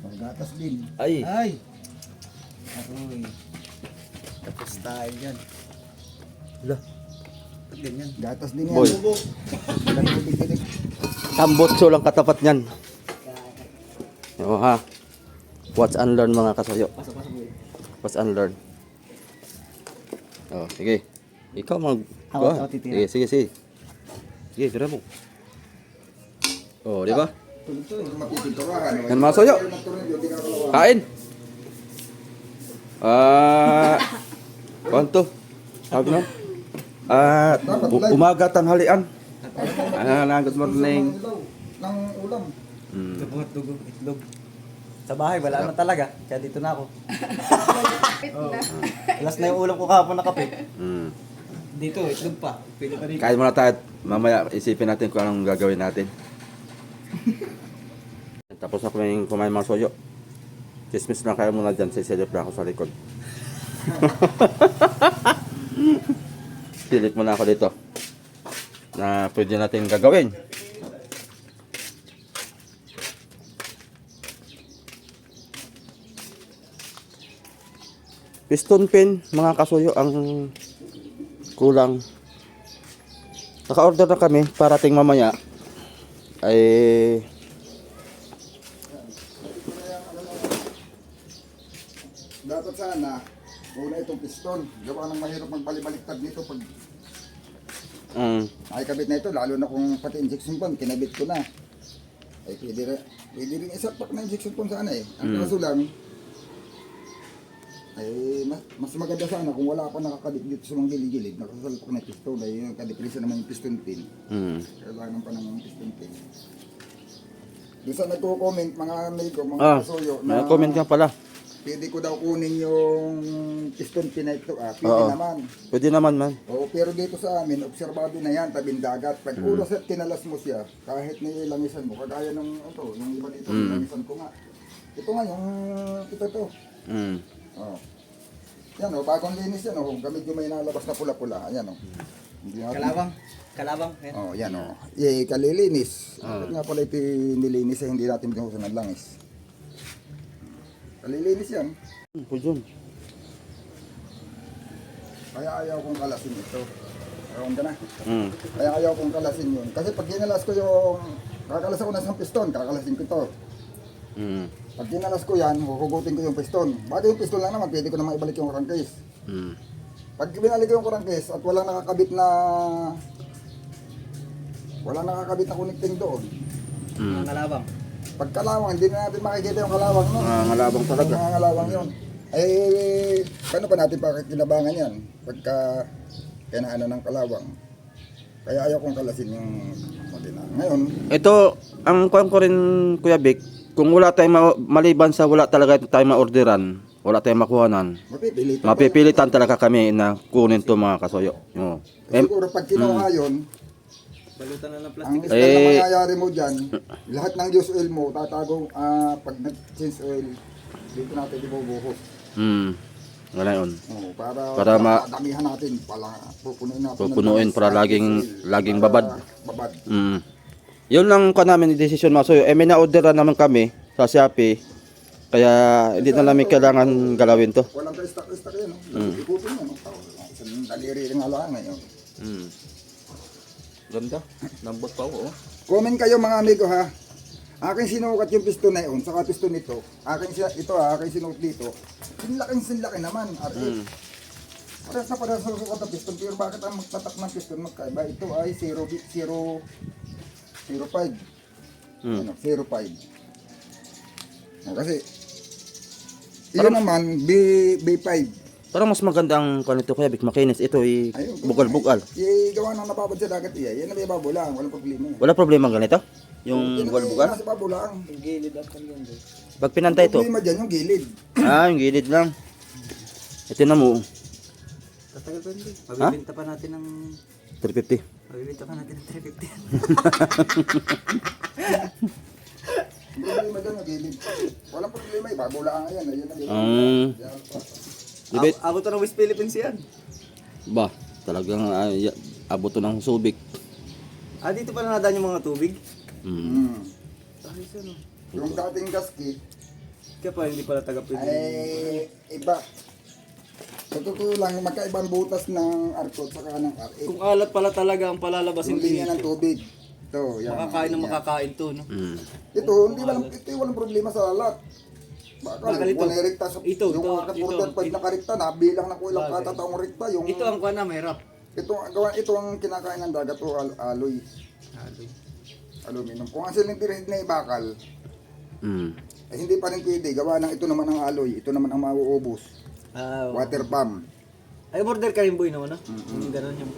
Gatas din. Ay. Ay! Aroy. Tapos tayo dyan. Hala. Ba't ganyan? Gatas din yan. Boy. Walang tubig-tubig. Tambotso lang katapat niyan. Oo ha. Watch and learn mga kasoyo. Watch and learn. Oh, sige. Ikaw mag... Ako titira. Sige, sige. Sige, tira mo. Oh, di ba? Yan mga soyo. Kain. Kwanto? Sabi na? Umaga tanghalian. Good morning. Ng ulam. Dugo, itlog. Sa bahay, wala naman talaga. Kaya dito na ako. Last na yung ulam ko kahapon na kape. Dito, itlog pa. Pwede pa dito. Kain muna tayo. Mamaya isipin natin kung anong gagawin natin. Tapos na kaming kumain mga soyo. Chismis lang kayo muna dyan. Sisilip na ako sa likod. Silip muna ako dito. Na pwede natin gagawin. Piston pin, mga kasuyo, ang kulang. Naka-order na kami, parating mamaya ay Dapat sana, una itong piston. Gawa ng mahirap magbalibaliktad nito pag ay kabit na ito, lalo na kung pati injection pump, kinabit ko na. Ay pwede rin isapak na injection pump sana eh. Ang kaso lang, ay mas maganda sana kung wala pa nakakabit dito sa mga gilid-gilid, nakasalpak na piston, ay yung kadipresa naman yung piston pin. Kailangan pa naman yung piston pin. Doon sa nagko-comment, mga amigo, mga kasuyo, na comment ka pala. pwede ko daw kunin yung piston pin na ito, pwede naman. Pwede naman man. Oo, pero dito sa amin, obserbado na yan, tabing dagat. Pag ulo set, tinalas mo siya, kahit nilangisan mo, kagaya ng ito, yung iba dito, nilangisan ko nga. Ito nga, ito to. Oh. Yan o, bagong linis yan o, gamit yung may nalabas na pula-pula, ayan o. Kalabang. Yan. Oh, yan o. Kalilinis. Bakit nga pala ito nilinis hindi natin binuhusan ng langis. Kalilinis yan. Pwede. Kaya ayaw kong kalasin ito. Around ka na. Kaya ayaw kong kalasin yun. Kasi pag ginalas ko yung, kakalasan ko na isang piston, kakalasin ko ito. Pag ginalas ko yan, huhugutin ko yung piston. Bakit yung piston lang naman, pwede ko naman ibalik yung crankcase. Pag binalik ko yung crankcase at walang nakakabit na connecting doon. Ang kalabang. Pag kalawang, hindi na natin makikita yung kalawang nun. Ngalabang talaga. Mga kalawang yun. Paano pa natin pakikinabangan yan? Pagka kinaano ng kalawang. Kaya ayaw kong kalasin yung makina. Ngayon, Ito, ang kuwan ko rin, Kuya Vic, kung wala tayong maliban sa wala talaga tayong ma-orderan, wala tayong makuhanan, mapipilitan talaga kami na kunin to mga kasoyo. siguro pag kinuha yun, Balutan na ng ang plastic. style na mangyayari mo dyan, lahat ng use oil mo, tatago, pag nag-change oil, dito natin ibubuhos. Wala yun. Para madamihan natin, pupunuin natin. Pupunuin para laging babad. Babad. Yun lang ka namin decision mga kasoyo. May na-orderan naman kami sa Shopee. Kaya hindi na namin kailangan galawin to. Walang ka-stock yan. Ikutin mo. Isang daliri rin nga ngayon. Ganda. Lambot pa ako. Comment kayo mga amigo ha. Aking sinukat yung piston na yun, saka piston nito. Aking sinukat dito. Sinlaki naman. Parehas na susukat ang piston. Pero bakit ang magtatak ng piston magkaiba? Ito ay 0.05. 0.5. Kasi, yun naman, B5. Parang mas maganda ang kanito Kuya Vic, makinis. Ito ay bugal-bugal. Gawa ng nababad sa dagat yan ang ibabo lang, walang problema. Wala problema ang ganito? Yung bugal-bugal? Nasa ibabo lang. Yung gilid at ang ganda. Pag pinantay ito. Problema dyan yung gilid. Yung gilid lang. Ito na mo. Tatagal pa hindi. Mabibinta pa natin ng 350. Mabibinta pa natin ng 350. Problema dyan yung gilid. Walang problema, ibabo lang yan. Ayun ang gilid. Abot na ng West Philippines yan. Ba, talagang abot to ng Subic. Dito pala nadaan yung mga tubig. Mm. Ayos yan, oh. Yung dating gasket, Kaya pa, hindi pala taga pwede. ay iba. Sa totoo lang, magkaibang butas ng arkot saka ng R8. Kung alat pala talaga ang palalabasin Yung linya ng dito, tubig. Ito, yan. makakain na linya. makakain to, no? Ito, walang problema sa alat. Bakal, Bakal ito. kung rekta sa Ito, yung ito, akat ito. order pag nakarikta na, bilang na kulang Bagay. katataong rekta, yung Ito ang kuha na, mahirap. ito ang kinakain ng dagat o alloy, aluminum. Kung ang cylinder head na ibakal, eh, hindi pa rin pwede. Gawa ng ito naman ang alloy, ito naman ang mauubos. Water pump. Ay, order ka rin boy naman, no? Yung gano'n yung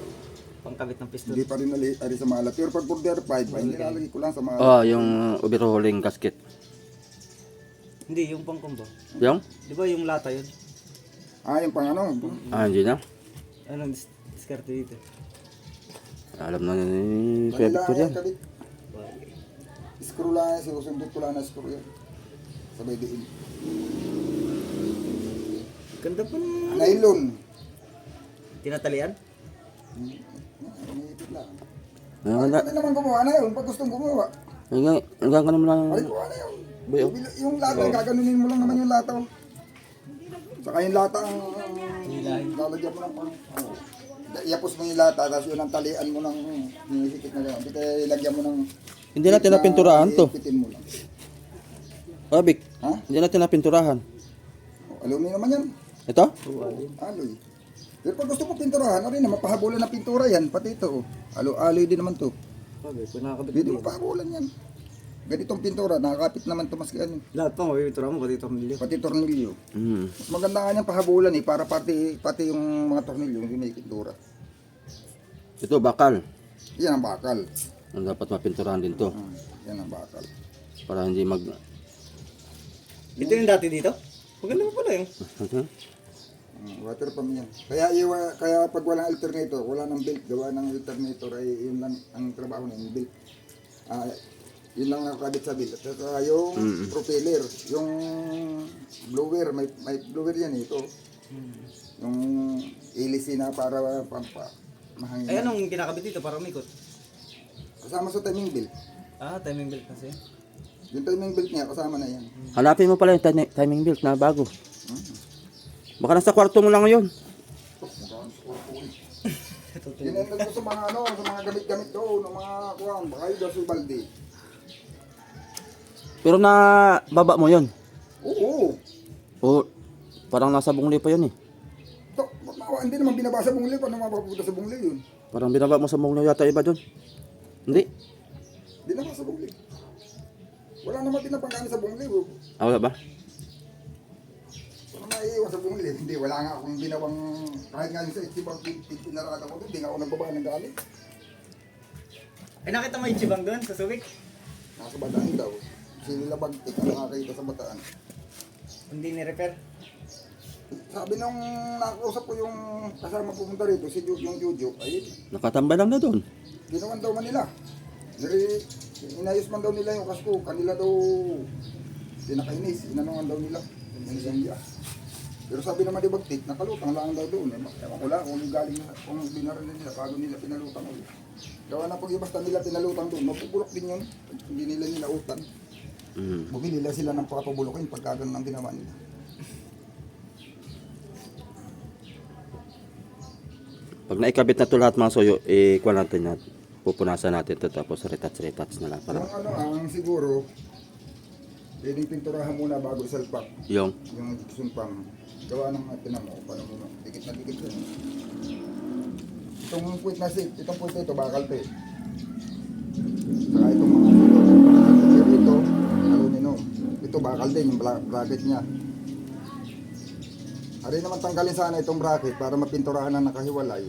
pangkabit ng piston. Hindi pa rin ari sa malat. Pero pag order 5, ay nilalagay ko lang sa malat. Oh, yung overhauling gasket. Hindi, yung pangkumba. Yung? Di ba yung lata yun? Yung pang ano. Hindi na. Anong diskarte dito? Alam na ni Kuya Victor yan. kabit. Screw lang, susundot ko lang na screw yan. Sabay diin. Ganda pa ng Nylon. tinatalian? Umipit lang. Ngayon na. Pwede naman gumawa na yun, pag gustong gumawa. Hanggang ka naman lang. Ay, kuha na yun. Bayo. Yung lata, gaganunin mo lang naman yung lata. Saka yung lata ang lalagyan mo ng pang... Iapos mo yung lata, tapos yun ang talian mo ng hinisikit na gano'n. Hindi kaya ilagyan mo ng... Hindi natin napinturahan to. Ipitin mo lang. Kuya Vic, Ha? hindi natin napinturahan. Aluminum naman yan. Ito? Aloy. Pero pag gusto mo pinturahan, ano rin naman, pahabulan ng pintura yan. Pati ito. Aloy din naman to. Okay, kung nakakabit Pwede mo pahabulan yan. Ganitong pintura, nakakapit naman ito maski ano. lahat pa, mabibitura mo, pati tornilyo. Pati tornilyo. Mm. Mas maganda nga niyang pahabulan eh, para pati yung mga tornilyo, yung may pintura. Ito, bakal. Yan ang bakal. Ang dapat mapinturahan din to. Yan ang bakal. Para hindi mag... Ito yung dati dito? Maganda pa pala yung. Water pump yan. Kaya pag walang alternator, wala nang belt. Gawa ng alternator ay yun lang ang trabaho na yung belt. Yun lang nakakabit sa belt. At saka yung propeller, yung blower, may blower yan ito. Yung hélice na para mahangin. Ay, anong kinakabit dito para umikot? Kasama sa timing belt. Timing belt kasi. Yung timing belt niya, kasama na yan. Hanapin mo pala yung timing belt na bago. Baka nasa kwarto mo lang ngayon. Tinendan ko sa mga sa mga gamit-gamit doon, ng mga kuwan, baka yung Joshua Balde. Pero na baba mo yon. Oo. O parang nasa bungli pa yun eh. Hindi naman binabasa bungli, paano mapapunta sa bungli yun? Parang binaba mo sa bungli yata iba doon. Hindi. Binabasa bungli. Wala naman pinapangkani sa bungli. Wala ba? Wala maiiwan sa bungli. Hindi, wala nga akong ginawang, kahit nga yung sa itibang pinarada ko doon, hindi nga ako nagbaba ng galing. Ay, nakita mo yung chibang doon sa Subic? Nasa Bataan daw. Sinilabag, ikaw nakakita sa Bataan. Hindi ni-repair. Sabi nung nakausap ko yung kasama pumunta rito, si yung Juju, ayun, Nakatambay lang na doon. ginawan daw man nila. Inayos man daw nila yung kasko, kanila daw pinakainis, inanungan daw nila. Yung India. Pero sabi naman ni Bagtik, nakalutang lang daw doon. Ewan ko lang kung galing na, kung binaran nila, bago nila pinalutang ulit. Gawa na pag basta nila pinalutang doon, mapupulok din yun. Hindi nila nilautan. Bumili nila sila ng papabulokin pagka ganun ang ginawa nila. Pag naikabit na to lahat mga soyo, ikuha natin na pupunasan natin ito tapos retouch na lang. Para Yung ang siguro, pwedeng pinturahan muna bago isalpak. yung Yung sumpang, gawa ng atin mo, paano mo, dikit na dikit yun. Itong puwit na seat, itong puwit na ito, bakal to eh. Saka itong mga pero ito, aluminum. Ito bakal din, yung bracket niya. Ari naman tanggalin sana itong bracket para mapinturahan na nakahiwalay.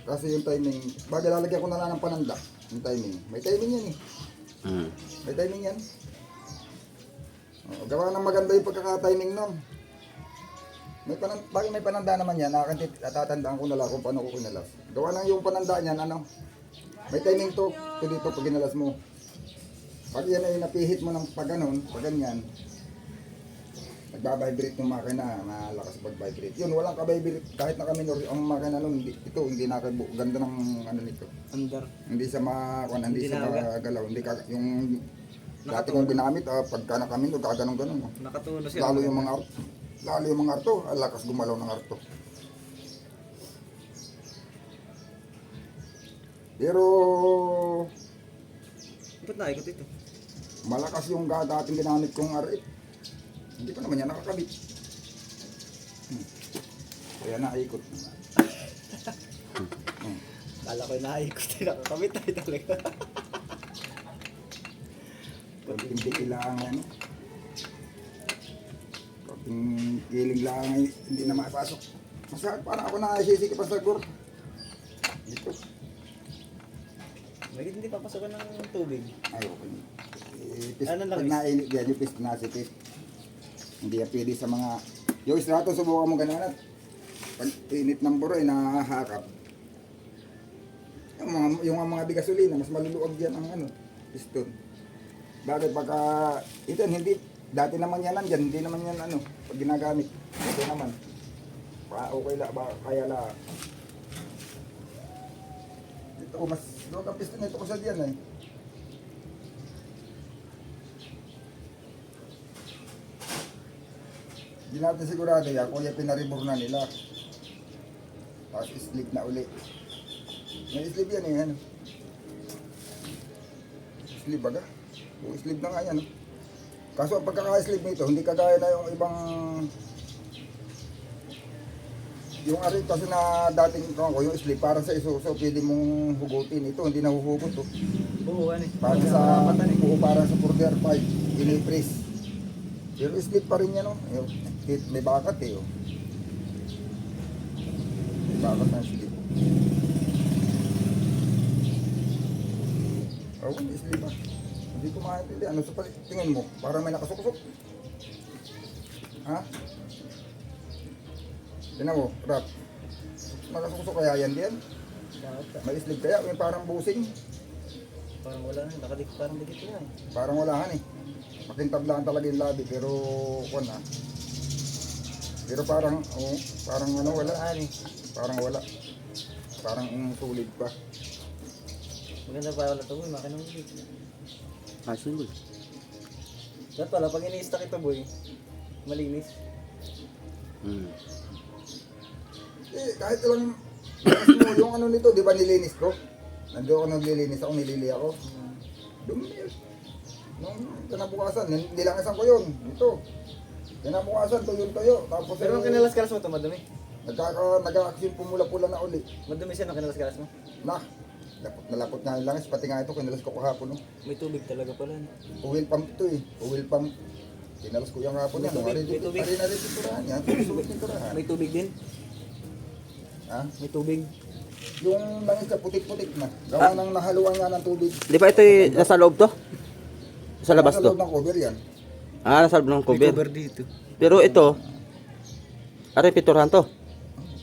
Kasi yung timing, bagay lalagyan ko na lang ng pananda, yung timing. May timing yan eh. May timing yan. Gawa ng maganda yung pagkaka-timing nun. Bakit may pananda naman yan, natatandaan ko na lang kung paano ko kinalas. Gawa ng yung pananda niyan, may timing to dito pag ginalas mo. Pag yan ay napihit mo ng pag ganun, pag ganyan, nagbabibrate yung makina, malakas pag-vibrate. Yun, walang ka-vibrate, kahit naka-minor, ang makina nun, hindi ganda ng nito. Under. Hindi sa hindi Hindi sa na magalaw, hindi ka, yung Dati kong ginamit, pagka nakamindog, gaganong-ganon. Oh. Nakatunos yan. Lalo yung mga arto, ang lakas gumalaw ng arto. Pero Ba't naikot ito? malakas yung dating ginamit kong RF. Hindi pa naman yan nakakabit. Kaya naikot. Kala ko naikot. Nakakabit tayo talaga. Hindi kailangan yan. Kaping kiling lang ay hindi na makapasok. Masakit parang ako nakasisiki pa sa gor. Dito. Bakit hindi papasokan ng tubig? Ay, okay. Ano lang Pag is? nainit yan, yung pistinacity. Hindi yan pwede sa mga... Yung strato, subukan mo ganun. Pag init ng buro, nahahakap. Yung mga bigasolina, mas maluluwag yan ang piston. Bakit pagka... Ito, hindi... Dati naman yan nandyan, hindi naman yan pag ginagamit. Ito naman. Okay la, kaya la. Ito, mas luwag ang piston nito ko sa diyan eh. Hindi natin sigurado yan, kuya pinaribor na nila. Tapos slip na uli. May slip yan eh, Slip baga? O slip na nga yan. Kaso ang pagkaka-slip nito, hindi kagaya na yung ibang... Yung arit kasi na dating ko, yung slip para sa isuso, pwede mong hugutin. Ito, hindi nahuhugot to. Oo, ano eh. Para sa para sa Border 5, inipris. Pero slip pa rin yan, may bakat eh. May bakat ng slip. Oo, may slip ah. Hindi ko maintindihan. Ano sa tingin mo? Parang may nakasuksok. Ha? Tingnan mo, Rap. Nakasuksok kaya yan diyan? May slip kaya? May parang busing. Parang wala na. Parang dikit na eh. Parang walahan eh. Makintablaan talaga yung labi pero pero parang parang wala. Parang wala. Parang sulit pa. Maganda pa wala ito boy. Makinong dikit. Asin. Dapat pala, pag ini-stack ito boy, malinis. Kahit lang yung nito, di ba nilinis ko? Nandiyo ako naglilinis ako, nilili ako. Dumi. Nung kinabukasan, nilangasan ko yun. Ito. Kinabukasan, tuyo. Tapos Pero nung kinalas-kalas mo ito, madumi. Nag-action pumula-pula na uli. Madumi siya nung kinalas-kalas mo. Nalapot nga yung langis, pati nga ito, kinalas ko kahapon. May tubig talaga pala. Oil pump ito eh. Oil pump. Kinalas ko yung hapon yan. May tubig. Ari na rin titurahan yan. Sulit titurahan. May tubig din? Ha? May tubig. Yung langis ka putik-putik na. Gawa ng nahaluan nga ng tubig. Di ba ito nasa loob to? Sa labas Nasa loob to? ng cover yan. Nasa loob ng cover. dito. Pero ito, are piturahan to.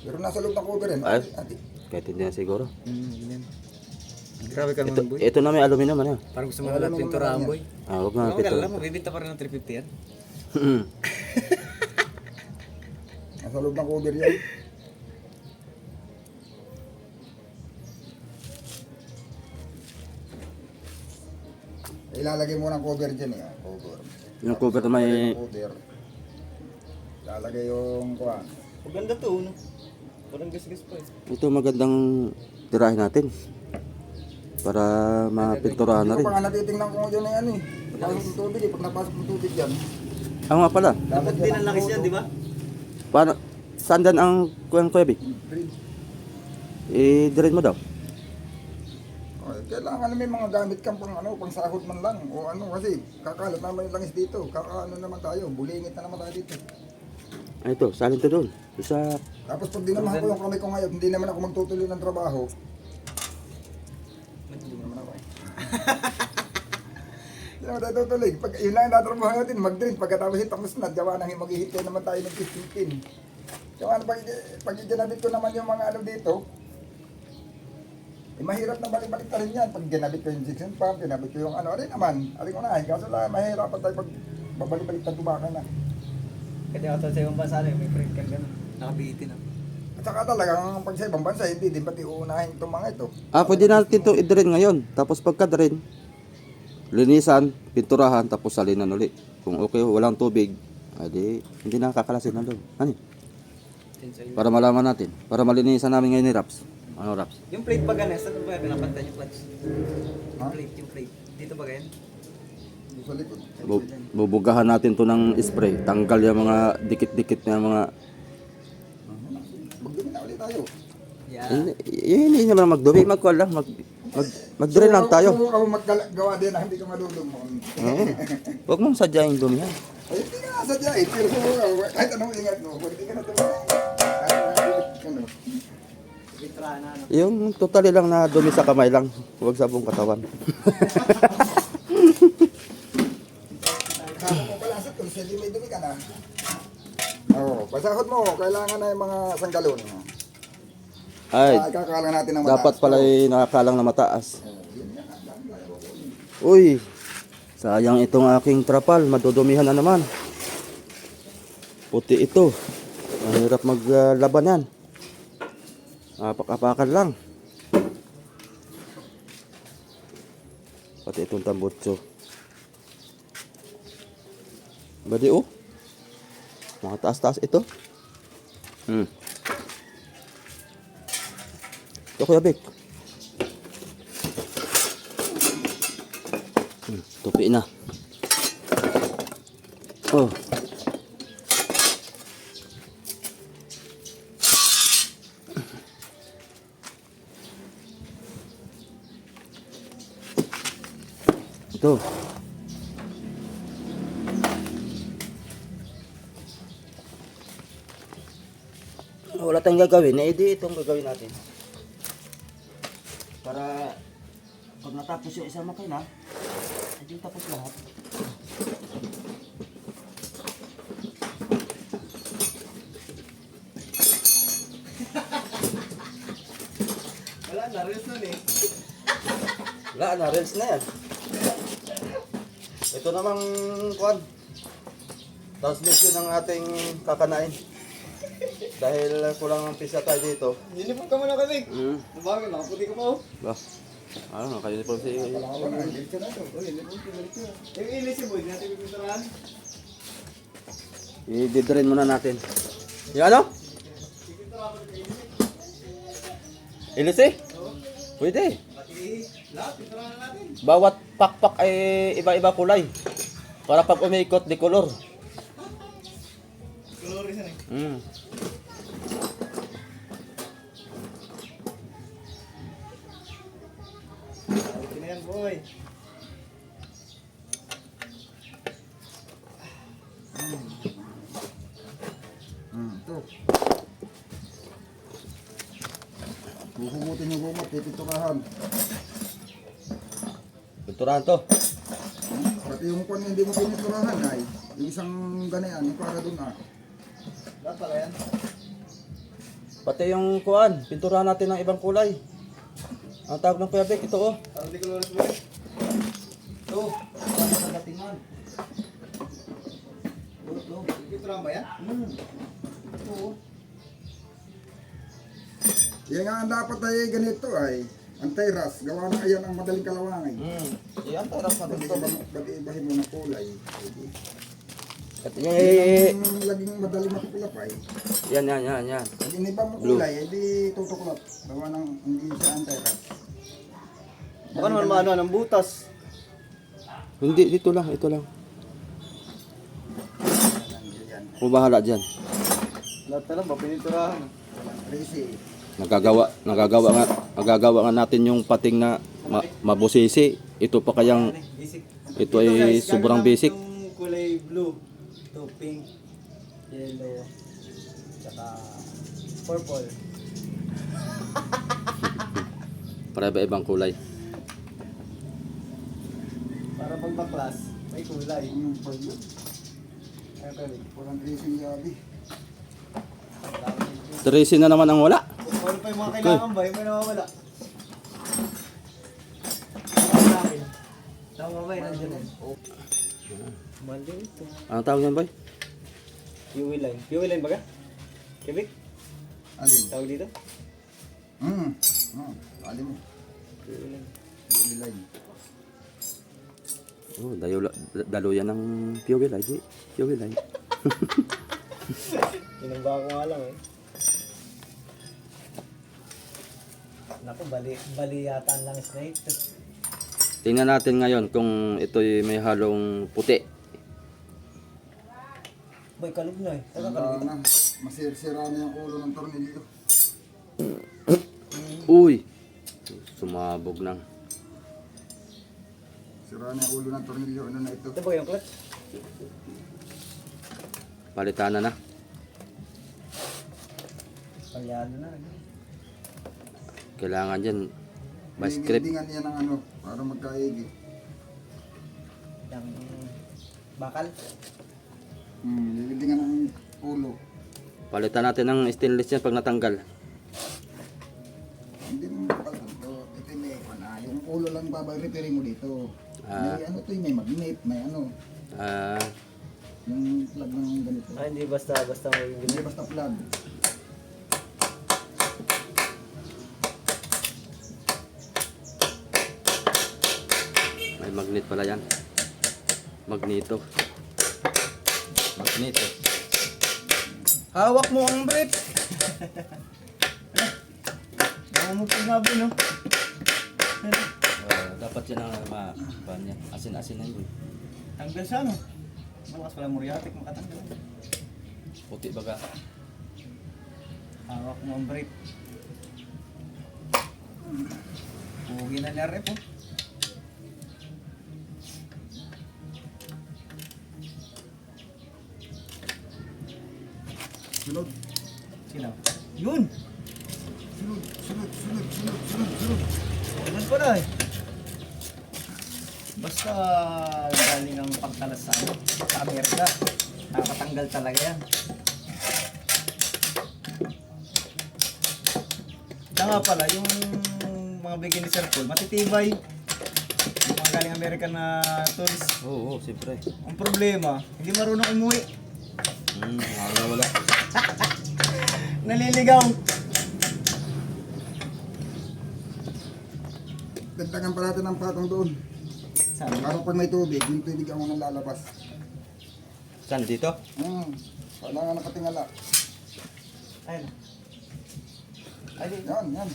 Pero nasa loob ng cover yan. Ay. Ate. Kahit hindi na siguro. Ganyan. Grabe ka Ito, naman boy. ito na may aluminum ano. Parang gusto mo Wala na naman pinturahan naman boy. Huwag na Huwag piturahan. alam mo, bibita pa rin ng 350 yan. Nasa loob ng cover yan. Ilalagay mo ng cover dyan eh. Cover. Yung cover na may... Cover. Ilalagay yung kuhan. Maganda to, no? Parang gas-gas pa eh. Ito magandang tirahin natin. Para mapinturahan na Hindi rin. ko pa nga natitingnan ko yun na yan eh. Pagpasok ng tubig eh. Pag napasok ng tubig yan. Nga pala. Dapat din ang lakis yan, di ba? Paano? Saan dan ang Kuya Vic? Green. I-drain mo daw. Ay, kailangan may mga gamit kang pang sahod man lang. O kasi kakalat naman yung langis dito. Kakaano naman tayo. Bulingit na naman tayo dito. Ay ito, salin to doon. Sa... Tapos pag dinamahan ko yung kamay ko ngayon, hindi naman ako magtutuloy ng trabaho. Hindi naman ako. Hindi naman tayo tutuloy. Pag yun lang ang tatrabaho natin, mag-drink. Pagkatapos tapos na, gawa nang mag-ihintay naman tayo ng 15-15. Gawa na pag ginabit ko naman yung mga dito, mahirap na balik-balik na rin yan. Pag ginabit ko yung Dixon pump, ginabit ko yung rin naman. Aling unahin. Kaso lang, mahirapan tayo pag babalik-balik na tubakan na. Kasi ako sa ibang bansa rin, may print cam gano'n. Nakabihitin na. At saka talagang pag sa ibang bansa, hindi din pati uunahin itong mga ito. Pwede natin ito i-drain ngayon. Tapos pagka-drain, linisan, pinturahan, tapos salinan uli. Kung okay, walang tubig, adi, hindi na kakalasin ng loob. Ano? Para malaman natin. Para malinisan namin ngayon ni Raps. Ano, Raps? Yung plate ba ganun? Saan ba pinapantay yung clutch? Ha? Yung plate. Dito ba ganyan? Doon sa likod. Bubugahan natin to ng spray. Tanggal yung mga dikit-dikit na mga... Magdumi na ulit tayo. Yeah. Hindi naman magdumi. Magkuhan lang. Mag-drill lang tayo. Kung ako maggawa din na hindi ka madulumon. Oo. Huwag mong sadyaing dumihan. Ay, hindi ka nasadya eh. Pero kahit anong ingat mo, kung hindi ka na tumulong. Kahit ano. Bitrahan na ano. Yung totally lang na dumi sa kamay lang. Huwag sa buong katawan. Kamo mo pala sa tools, hindi may dumi ka na. Oo, pasahod mo, kailangan na yung mga sanggalon. Ay, Kakalang natin ng mataas. dapat pala nakakalang na mataas. Uy, sayang itong aking trapal. Madudumihan na naman. Puti ito. Mahirap maglaban yan. Apak-apakan lang. Pati itong tambutso. Badi oh. Mga taas-taas ito. Ito Kuya Bek. Tupi na. Oh. Ito. Wala tayong gagawin, eh di itong gagawin natin. Para pag natapos yung isang makina, hindi tapos lahat. Wala na, reels nun eh. Wala na, reels na yan. Ito namang kuan. Transmission ng ating kakanain. Dahil kulang ang pisa tayo dito. Uniform ka muna kami. Bakit? Nakaputi ka pa oh. Ba? Ano, naka-uniform si... Yung ilis yung boy, natin pipinturahan. I-drain muna natin. Yung ano? Ilis eh? Pwede. Lahat, pinturahan natin. Bawat pakpak ay iba-iba kulay. Para pag umikot, di color. Colores yan eh. Ito na yan boy. Ito. Huhugutin yung gumot, pipinturahan. Pinturahan to. Pati yung kung hindi mo pininturahan ay, yung isang ganayan, yung para dun ah. Lahat pala yan. Pati yung kuan, pinturahan natin ng ibang kulay. Ang tawag ng Kuya Bek, ito oh. Parang di colores boy. Ito, para sa datingan. Pinturahan ba yan? Ito oh. Yan nga ang dapat ay ganito ay, anti-rust, gawa na ayan ang madaling kalawangin. Yan, tarap natin ito. Ba't ibahin mo na kulay? At yan, Yung laging madaling matukulap ay, yan. pag iniba mo Blue. kulay, hindi tutuklap. Gawa ng hindi siya anti-rust. Baka naman maano ng butas. Hindi, ito lang. Yan, Kung bahala dyan. Lahat na lang ba pininturahan? crazy. Nagagawa nga natin yung pating na mabusisi. Ito pa kayang, Basic. ito ay sobrang basic. Yung kulay blue. Ito pink. Yellow. Tsaka purple. Para iba-ibang kulay. Para pag baklas, may kulay. Yung pag Ayun kami. walang tracing gabi. Tracing na naman ang wala. Kung ano pa yung mga kailangan ba, yung may nawawala. Tama namin. Tama ba yun? Nandiyan eh. Mahal din ito. Anong tawag yan, boy? Fuel line. Fuel line ba ka? Kibik? Alin? Tawag dito? Alin mo. Fuel line. Yung line. Oh, daluyan ng fuel ay. Fuel ay. Tinumba ko nga lang eh. Naku, bali yata ang langis na ito. Tingnan natin ngayon kung ito'y may halong puti. Boy, kalog na eh. Taga Wala kalog ito. na. Masira na yung ulo ng tornilyo. Uy! Sumabog nang. Sira na yung ulo ng tornilyo. Ano na ito? Ito ba yung clutch? Palitan na. Palyado na. Kailangan dyan. By script. Hihindingan niya ng ano, para magkaigi. Yung bakal. Hihindingan ng ulo. Palitan natin ng stainless yan pag natanggal. Hindi mo makapal ito. Ito yung may yung ulo lang repairing mo dito. Ah. May ano to yung may magnet, may ano. Yung plug ng ganito. Ah, hindi basta may Hindi basta plug. May magnet pala yan. Magneto. Magneto. hawak mo ang brief. Ano mo pinabi, no? Dapat yan ang asin-asin na yun. Tanggal siya, no? Malakas pala muriatic, makatanggal. Puti baga. Hawak mo ang brief. Pugi na niya rep, oh. Sunod. Sino? Yun! Sunod. Ganun ko na eh. Basta galing ang pagtalas sa Amerika. Nakakatanggal talaga yan. Ito nga pala, yung mga bigyan ni Sir Paul, matitibay. Yung mga galing Amerika na tools. Oo, siyempre. Ang problema, hindi marunong umuwi. Wala. Naliligaw. Dagdagan pa natin ang patong doon. Sabi Para pag may tubig, yung tubig ang unang lalabas. Saan dito? Kailangan nakatingala. ayun. Ayun. Yan.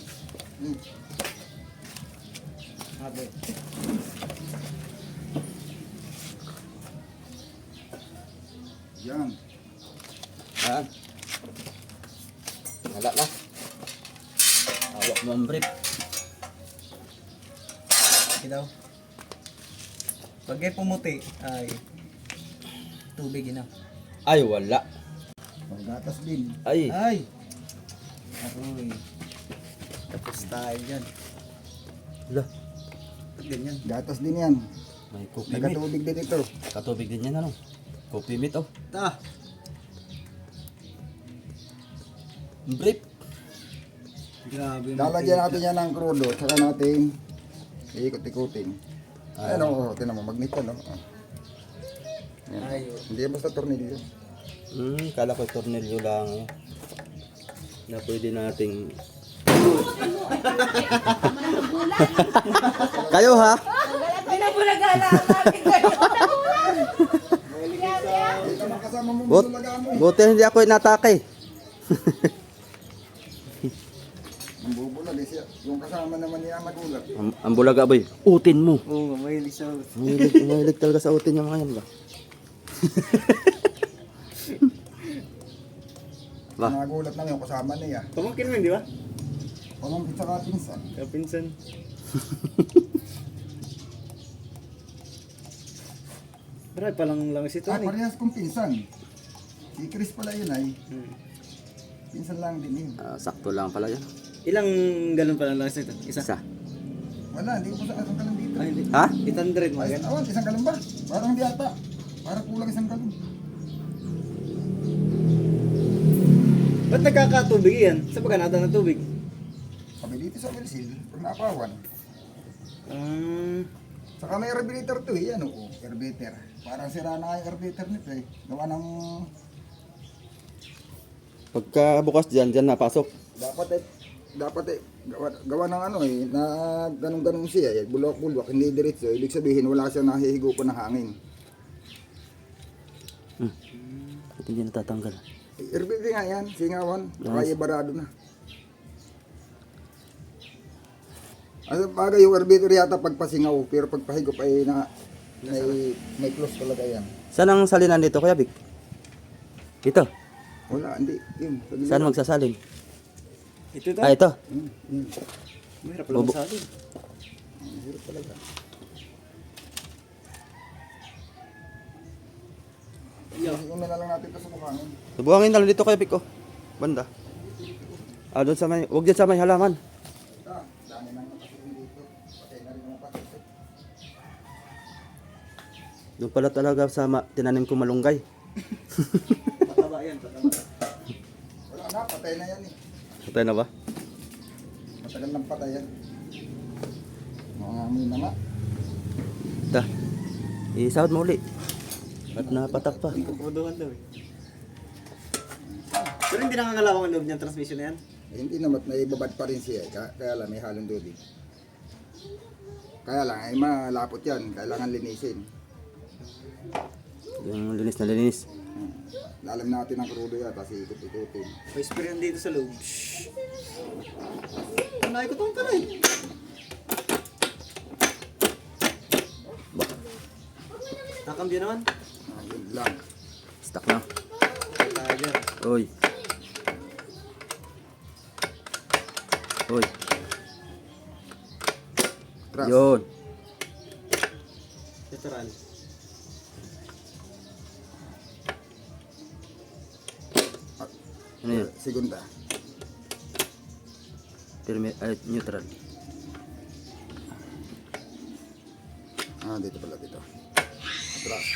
Sabi. Yan. Saan? Wala na. Hawak mo ang brief. Daw. Pag ay pumuti, ay tubig ina. Ay, wala. Gatas din. Ay. Ay! Aroy. Tapos tayo dyan. Wala. Ba't ganyan? Gatas din yan. May coffee meat. Nagkatubig din ito. Katubig din yan, ano? Coffee meat, oh. Ta! Brief. Grabe. Lalagyan natin yan ng krudo. Saka natin iikot-ikutin. Ah. Ayan o, tinan mo, magnet yan o. Ay, Hindi yan basta tornilyo. Kala ko tornilyo lang, na pwede nating... Kayo, ha? Pinabulagala ang aking kayo. Hindi naman kasama mo But, bulagaan mo. buti hindi ako inatake. Ang bubulag eh siya. Yung kasama naman niya magulat. Ang bulaga, boy. Utin mo. oo, mahilig siya. Mahilig talaga sa utin yung mga yan ba? Ba? Nagulat lang yung kasama niya. Pamangkin mo, di ba? Pamangkin sa kapinsan. Kapinsan. Marami palang langis ito. Ah, parehas kong pinsan. Si Chris pala yun ay. Pinsan lang din yun. Sakto lang pala yan. Ilang galon palang langis ito? Isa? Isa. Wala, hindi ko sa asang kalam dito. Ay, hindi. Ha? 800 mga Ay, ganun. awan, isang galon ba? Parang di ata. Parang kulang isang galon. Ba't nagkakatubig yan? Sa pagkanada ng tubig? Sabi dito sa Wilsil, pag naapawan. Saka may carburetor to eh, ano o, carburetor. Parang sira na yung carburetor nito eh. Gawa ng, Pagka bukas dyan napasok. dapat eh, dapat gawa ng ano na ganun siya bulwak-bulwak, hindi diretso. Ibig sabihin wala siya nahihigo ko ng hangin. At hindi natatanggal. RBB nga yan, singawan, kaya barado na. Ano bagay yung arbiter yata pagpasingaw, pero pagpahigop ay may close talaga yan. Saan ang salinan dito, Kuya Vic? Dito. Wala, hindi. Yun. Saan magsasalin? Ito ito. Ah, ito. Yun. Mahirap pala Bobo. masabi. Ang hirap talaga. Yun na lang natin ito sa buhangin. Subuhangin na lang dito, Kuya Vic, oh. Banda. Ah, doon sa may, huwag dyan sa may halaman. Dami nang nakasunin dito. Patay na rin mga patis. Doon pala talaga sa tinanim ko malunggay. Pataba yan, pataba. Wala na, patay na yan eh. Patay na ba? Matagal ng patay yan. Mga amoy na nga. Ito. Isahod mo uli. At napatak pa. Kukuduhan daw eh. Pero hindi nangangalawang ang loob niyang transmission na yan. Eh, hindi naman, naibabad pa rin siya eh. Kaya lang may halong tubig. Kaya lang, ay malapot yan. Kailangan linisin. Yung linis na linis. Lalam natin ang krudo yan, kasi ikot-ikutin. May spray yan dito sa loob. Panay ko itong kanay. Nakambyo naman. Yun lang. Stuck na. Tayo dyan. Uy. Uy. Trust. Yun. Literal. Ano yun? Segunda. Neutral. Dito pala dito. Trust.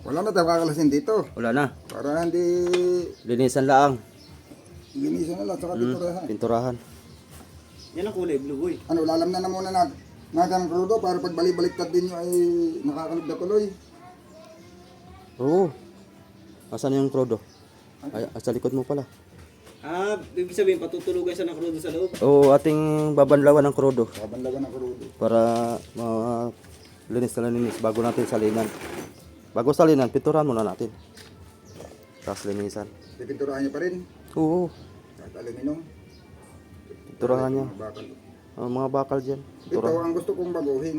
Wala na tayo kakalasin dito. Wala na. Para hindi Linisan laang. linisin na lang, saka pinturahan. Pinturahan. Yan ang kulay, blue boy. Ano, lalam na muna natin ang krudo para pag balik-baliktad din nyo ay nakakalog na tuloy. Oo. Asan yung krodo? Ay, sa likod mo pala. Ibig sabihin, patutulugan siya ng krudo sa loob. Oo, ating babanlawan ng krodo. Kabanlagan ng krudo. Para linis na linis bago natin salinan. Bago salinan, pinturahan muna natin. Tapos linisan. Pipinturahan nyo pa rin. Oo, Kahit aluminum. pinturahan niya. Mga bakal. Mga bakal dyan. Ito ang gusto kong baguhin.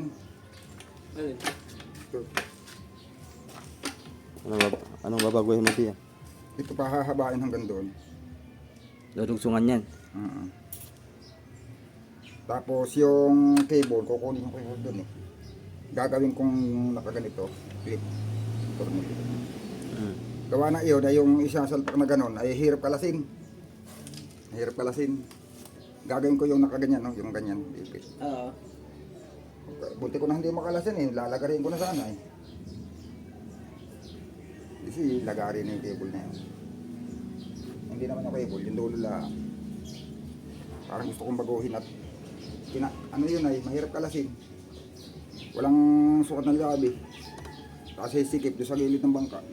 Alin? Ito, Anong babaguhin mo diyan? ito pahahabain hanggang doon. Dadugsungan yan. Tapos yung cable, kukunin yung cable doon eh. Gagawin kong nakaganito. Clip. Tornilyo. Gawa na iyon na yung isasalpak na ganon ay hirap kalasin. Hirap kalasin. Gagawin ko yung nakaganyan, no? Yung ganyan. Ipit. Oo. Buti ko na hindi makalasin eh. Lalagarin ko na sana eh. Kasi lagarin na yung cable na yun. Hindi naman yung cable, yung dulo lang. Parang gusto kong baguhin at ano yun ay, mahirap kalasin. Walang sukat ng labi. Kasi sikip doon sa gilid ng bangka.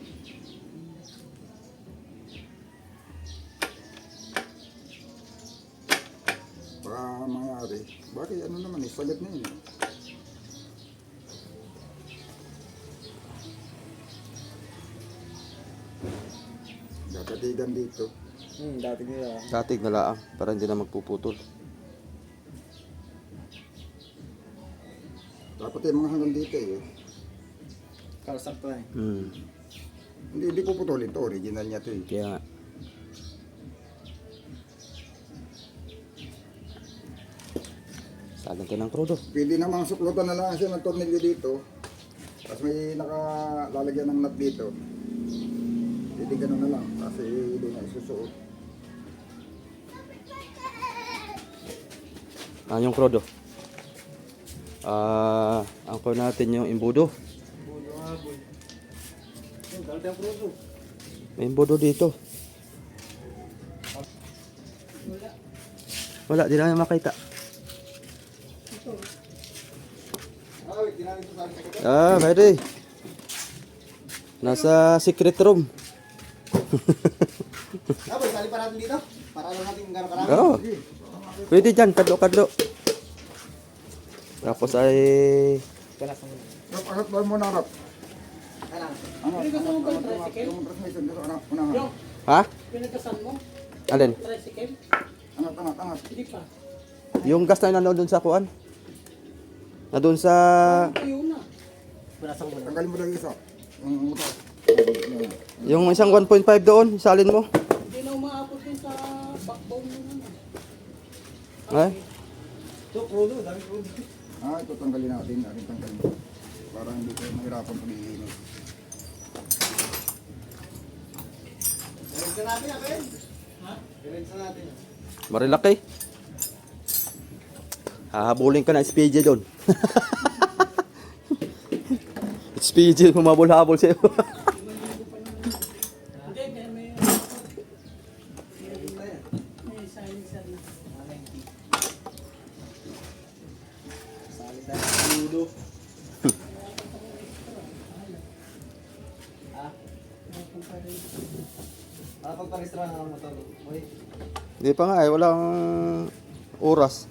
Baka mangyari. Bakit ano naman eh, sagat na yun eh. Gagatigan dito. Dati nila. Datig na laang para hindi na magpuputol. Dapat yung mga hanggang dito eh. Kausap ko eh. Hindi puputulin to, original niya to eh. Kaya nga. Salang tayo ng krodo. Pwede namang suklutan na lang siya ng tornilyo dito. Tapos may nakalalagyan ng nut dito. Pwede ganun na lang kasi doon na isusuot. Yung krodo. Angkor natin yung imbudo. Bulo nga boy. Dati ang krudo. May imbudo dito. Wala, di namin makita. Pwede. Nasa secret room. Boy, sali pa natin dito. Para alam natin kung gano'ng karami. Oo. Pwede dyan, kadlo-kadlo. Tapos ay... Rap, harap doon muna, Rap. Ano? Yung transmission dito, anak, unahan. Ha? Pinagkasan mo? Alin? Tricycle? Angat. Hindi pa. Yung gas na nandun sa kuan? Nandun sa... Ayun na. Tanggalin mo lang yung isa. Yung motor. Yung isang 1.5 doon, salin mo. Hindi na umaabot din sa backbone mo na. Ay? So, crudo. Dami crudo. Ito tanggalin natin. Tanggalin. Para hindi tayo mahirapan pag-iinit. Diretso natin, Ben. Ha? Diretso natin. Marilaki. Hahabulin ka na SPJ doon. SPJ, humabol-habol sa'yo. Hindi, may silencer na. Sali tayo sa crudo. Pagparegistra na ng motor. Boy. Hindi pa nga walang oras.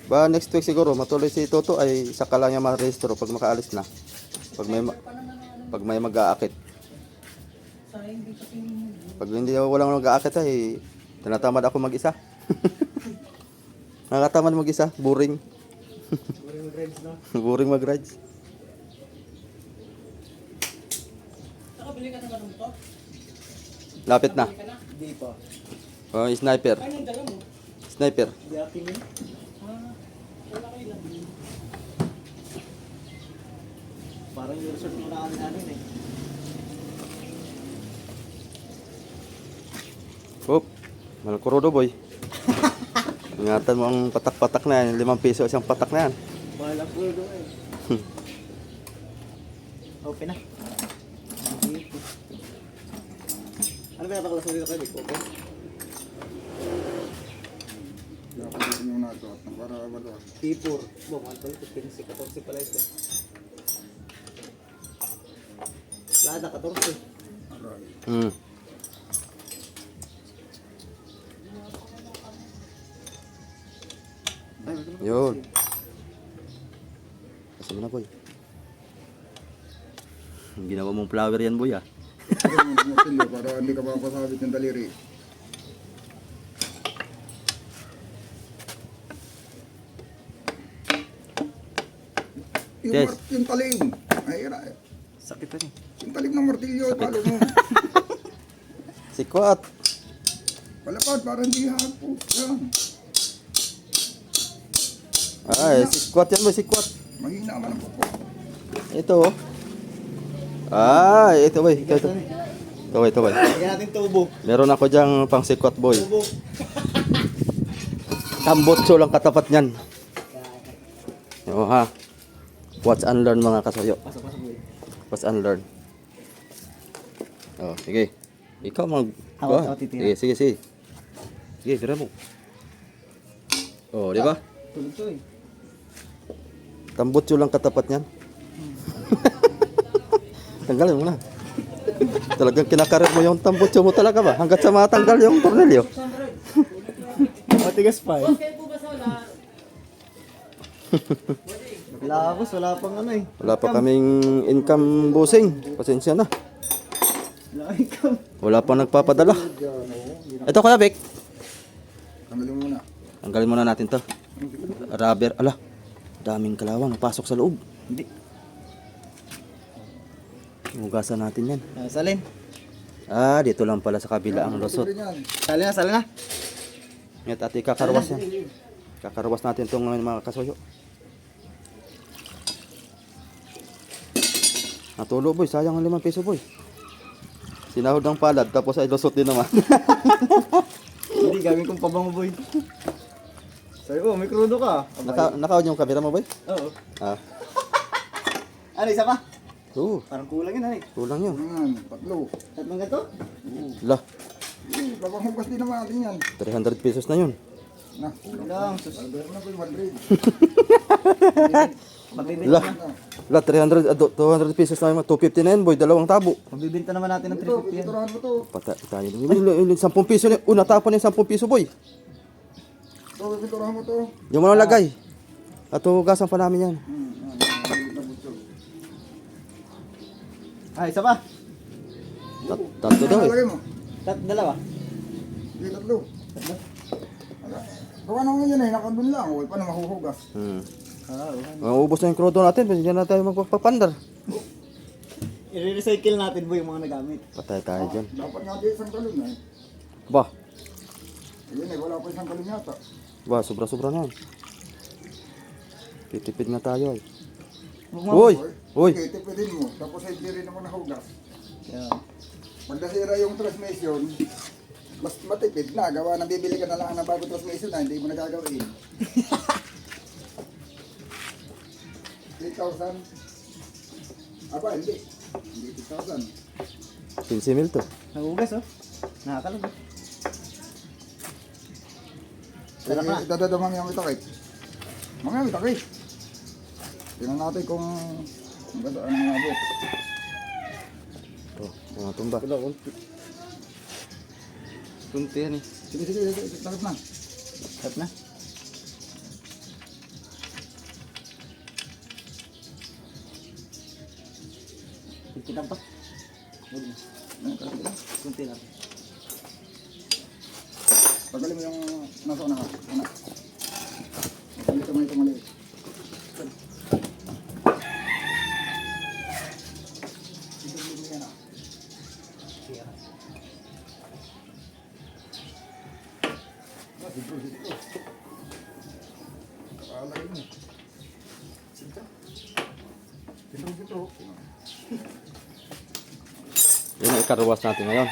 Ba next week siguro matuloy si Toto ay saka lang niya ma-rehistro pag makaalis na. Pag may mag-aakit. Sayang din kasi Pag hindi walang mag-aakit ay tinatamad ako mag-isa. Nakakatamad mag-isa, boring. Boring mag-rides, no? Boring mag-rides. nakabili ka na ba ng motor? Lapit na. Bili ka na? Hindi pa. Oh, sniper. Ay, nang dala mo. Sniper. Hindi aking yun. Wala kayo lang. Parang yung resort mo na kami namin eh. Hop. Malkurodo boy. Ingatan mo ang patak-patak na yan. 5 piso isang patak na yan. Bahala crudo eh. Open na. Ano ba napakalas mo dito kayo? Okay? Dapat yung nato at para maluwas. T4. Mahal pala ito. 15-14 pala ito. Lada, 14. Hmm. Yun. Kasi mo na boy. Ginawa mong flower yan boy ah. Para hindi ka mapasabit ng daliri. Yes. Yung talim. Ay, Sakit na yung talim ng martilyo. Palo mo. Sikwat. Palapad, para hindi hapos. Yan. Ay, sikwat yan boy, sikwat. Mahina man ang pupo. Ito oh. Ah, ito boy. Ito. Ito boy. Lagyan natin tubo. Meron ako dyang pang sikwat boy. Tubo. Tambotso lang katapat niyan. Oo ha. Watch and learn mga kasayo. Pasok-pasok boy. Watch and learn. Oh, sige. Ikaw mag... Ako titira. Sige. Sige, tira mo. Oh, di ba? Tulog to eh. Tambotso lang katapat niyan. Tanggalin mo na. Talagang kinakarir mo yung tambotso mo talaga ba? Hanggat sa matanggal yung tornilyo. Matigas pa eh. Boss, kayo po ba sa wala? Labos, wala pang ano eh. Wala pa kaming income bossing. Pasensya na. Wala income. Wala pang nagpapadala. Ito Kuya Vic. Tanggalin mo muna. Tanggalin muna natin to. Rubber. Ala. Daming kalawang. Napasok sa loob. Hindi. Hugasan natin yan. Salin. Ah, dito lang pala sa kabila ang lusot. Salin na. Ngayon ate, kakarwas yan. Kakarwas natin itong mga kasuyo. Natulo boy, sayang ang 5 piso boy. Sinahod ng palad, tapos ay lusot din naman. Hindi, gawin kong pabango boy. Sabi ko, may crudo ka. Naka-on yung camera mo boy? Oo. Ah, Ano, isa pa? oo. Parang kulang yun, ano eh. Kulang yun. Yan, tatlo. Tatlong ganito? Lah, Babanghugas din naman natin yan. 300 pesos na yun. Na, Kulang. Albert na po yung 100. Mabibili Lah, na. Wala, 300, 200 pesos na yung 250 na yun, boy. Dalawang tabo. Magbibenta naman natin ng Ito, 350 yan. pipinturahan mo to. Patay tayo. Yung 10 piso na, una tapon yung 10 piso, boy. Ito, pipinturahan mo to. Yung mga lagay. At hugasan pa namin yan. Ah, isa pa. Tatlo daw eh. Lagay mo. Dalawa. Hindi, tatlo. Gawa naman yun eh, nakandun lang. Huwag pa na mahuhugas. Maubos na yung krudo natin, hindi na tayo magpapandar. I-recycle natin po yung mga nagamit. Patay tayo dyan. Dapat nga di isang talon eh. Ba, Ayun eh, wala pa isang talon yata. ba, sobra-sobra na yan. Titipid na tayo eh. Huwag mo- Uy! Uy! Okay, tipidin mo. Tapos ay di rin naman nahugas. Kaya, Pag nasira yung transmission, mas matipid na. Gawa na bibili ka na lang ng bagong transmission na hindi mo nagagawin. 3,000. Aba, hindi. Hindi 3,000. 15 mil to. nahugas oh. Nakakalog. Sarap na. Dadadamang yung itakit. Mamaya itakit. Tingnan natin kung ang ganda ang mga abot. Oh, mga tumba. Kunti yan eh. Sige, sige, sige. Takit na. Sarap na. Kunti lang pa. Ayun, takit na. Kunti lang. Tagalin mo yung nasa una ka. Una. Dito mo ito maliit. Dito mo yan ah. Ah, dito, dito. Alagay mo. Dito. Dito, dito. Yun ang ikaruwas natin ngayon.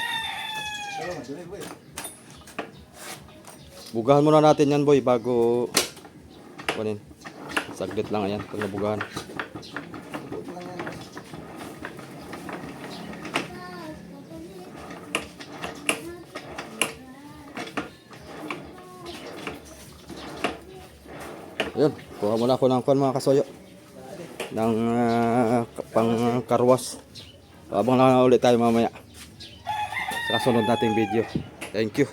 Bugahan muna natin yan, boy, bago kunin. Saglit lang yan, pag nabugahan. Ito lang yan. Ayun, kuha muna ako ng mga kasoyo. Ng pang karwas. Abang lang ulit tayo mamaya. Sa kasunod nating video. Thank you.